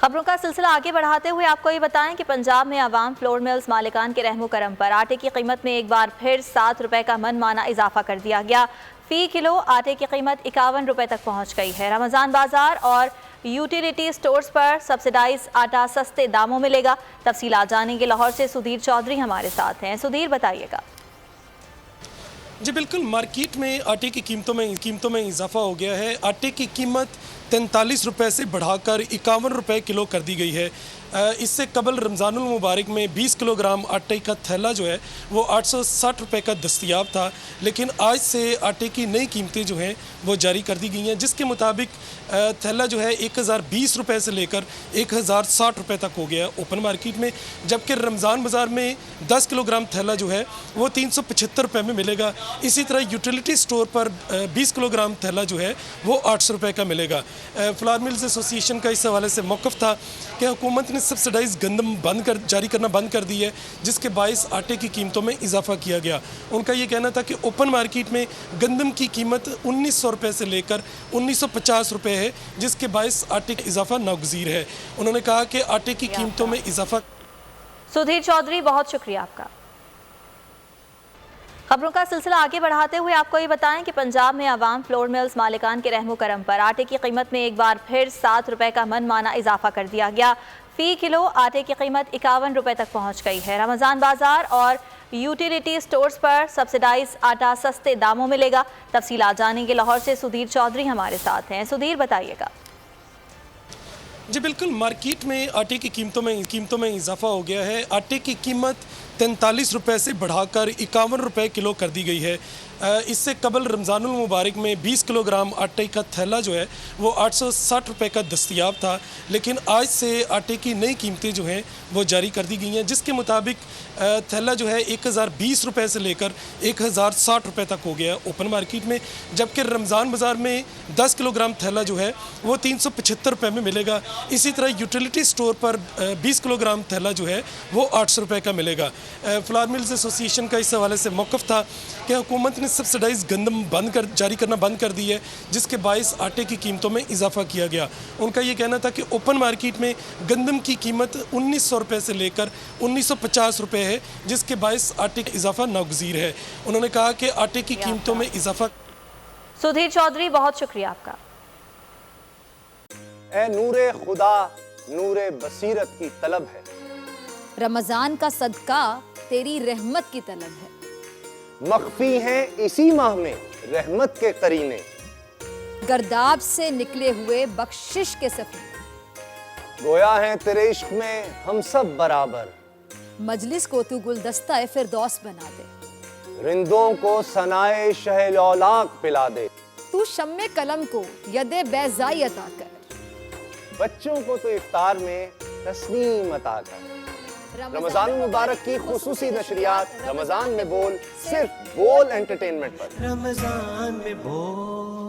खबरों का सिलसिला आगे बढ़ाते हुए आपको ये बताएं कि पंजाब में अवाम फ्लोर मिल्स मालिकान के रहमो करम पर आटे की कीमत में एक बार फिर 7 रुपए का मनमाना इजाफा कर दिया गया। फी किलो आटे की कीमत 51 रुपए तक पहुंच गई है। रमजान बाजार और यूटिलिटी स्टोर्स पर सब्सिडाइज आटा सस्ते दामों मिलेगा। तफसीलात जानेंगे। लाहौर से सुधीर चौधरी हमारे साथ हैं। सुधीर, बताइएगा। जी बिल्कुल, मार्केट में आटे की कीमतों में इजाफा हो गया है। आटे की कीमत 43 रुपये से बढ़ाकर 51 रुपये किलो कर दी गई है। इससे कबल रमज़ानुल मुबारक में 20 किलोग्राम आटे का थैला जो है वो 860 रुपये का दस्तयाब था, लेकिन आज से आटे की नई कीमतें जो हैं वो जारी कर दी गई हैं, जिसके मुताबिक थैला जो है 1020 रुपये से लेकर 1060 रुपये तक हो गया ओपन मार्केट में, जबकि रमज़ान बाज़ार में 10 किलोग्राम थैला जो है वो 375 रुपये में मिलेगा। इसी तरह यूटिलिटी स्टोर पर 20 किलोग्राम थैला जो है वो 800 रुपये का मिलेगा। फ्लावर मिल्स एसोसिएशन का इस हवाले से मौक़िफ़ था कि हुकूमत ने सब्सिडाइज गंदम जारी करना बंद कर दी है, जिसके बायस आटे की कीमतों में इजाफा किया गया। उनका ये कहना था कि ओपन मार्केट में गंदम की कीमत 1900 रुपये से लेकर 1950 रुपये है, जिसके बायस आटे का इजाफा नागुज़ीर है। उन्होंने कहा कि आटे की कीमतों में इजाफा। सुधीर चौधरी, बहुत शुक्रिया आपका। खबरों का सिलसिला आगे बढ़ाते हुए आपको ये बताएं कि पंजाब में अवाम फ्लोर मिल्स मालिकान के रहमो करम पर आटे की कीमत में एक बार फिर 7 रुपए का मनमाना इजाफा कर दिया गया। फी किलो आटे की कीमत 51 रुपए तक पहुंच गई है। रमजान बाजार और यूटिलिटी स्टोर्स पर सब्सिडाइज आटा सस्ते दामों मिलेगा। तफसीलात जानेंगे। लाहौर से सुधीर चौधरी हमारे साथ हैं। सुधीर, बताइएगा। जी बिल्कुल, मार्केट में आटे की कीमतों में इजाफा हो गया है। आटे की कीमत 43 रुपये से बढ़ाकर 51 रुपये किलो कर दी गई है। इससे कबल रमज़ानुल मुबारक में 20 किलोग्राम आटे का थैला जो है वो 860 रुपये का दस्तयाब था, लेकिन आज से आटे की नई कीमतें जो हैं वो जारी कर दी गई हैं, जिसके मुताबिक थैला जो है 1020 रुपये से लेकर 1060 रुपये तक हो गया ओपन मार्केट में, जबकि रमज़ान बाज़ार में 10 किलोग्राम थैला जो है वो 375 रुपये में मिलेगा। इसी तरह यूटिलिटी स्टोर पर 20 किलोग्राम थैला जो है वो 800 रुपये का मिलेगा। फ्लावर मिल्स एसोसिएशन का इस हवाले से मौक़िफ़ था कि हुकूमत ने सब्सिडाइज गंदम जारी करना बंद कर दी है, जिसके बायस आटे की कीमतों में इजाफा किया गया। उनका ये कहना था कि ओपन मार्केट में गंदम की कीमत 1900 रुपये से लेकर 1950 रुपये है, जिसके बायस आटे का इजाफा नागुज़ीर है। उन्होंने कहा कि आटे की कीमतों में इजाफा। सुधीर चौधरी, बहुत शुक्रिया आपका। ए नूरे खुदा नूरे बसीरत की तलब है, रमजान का सदका तेरी रहमत की तलब है। मख्फी हैं इसी माह में रहमत के करीने, गर्दाब से निकले हुए बख्शिश के सफीने, गोया है तेरे इश्क में हम सब बराबर, मजलिस को तू गुलदस्ता फिरदौस बना दे, रिंदों को सनाए शहलौलाक पिला दे, तू शम्मे कलम को यदे बैज़ाई अता कर, बच्चों को तो इफ्तार में तस्नीम अता कर। रमजान मुबारक की खुसूसी नशरियात रमजान में बोल, सिर्फ बोल एंटरटेनमेंट पर। रमजान में बोल।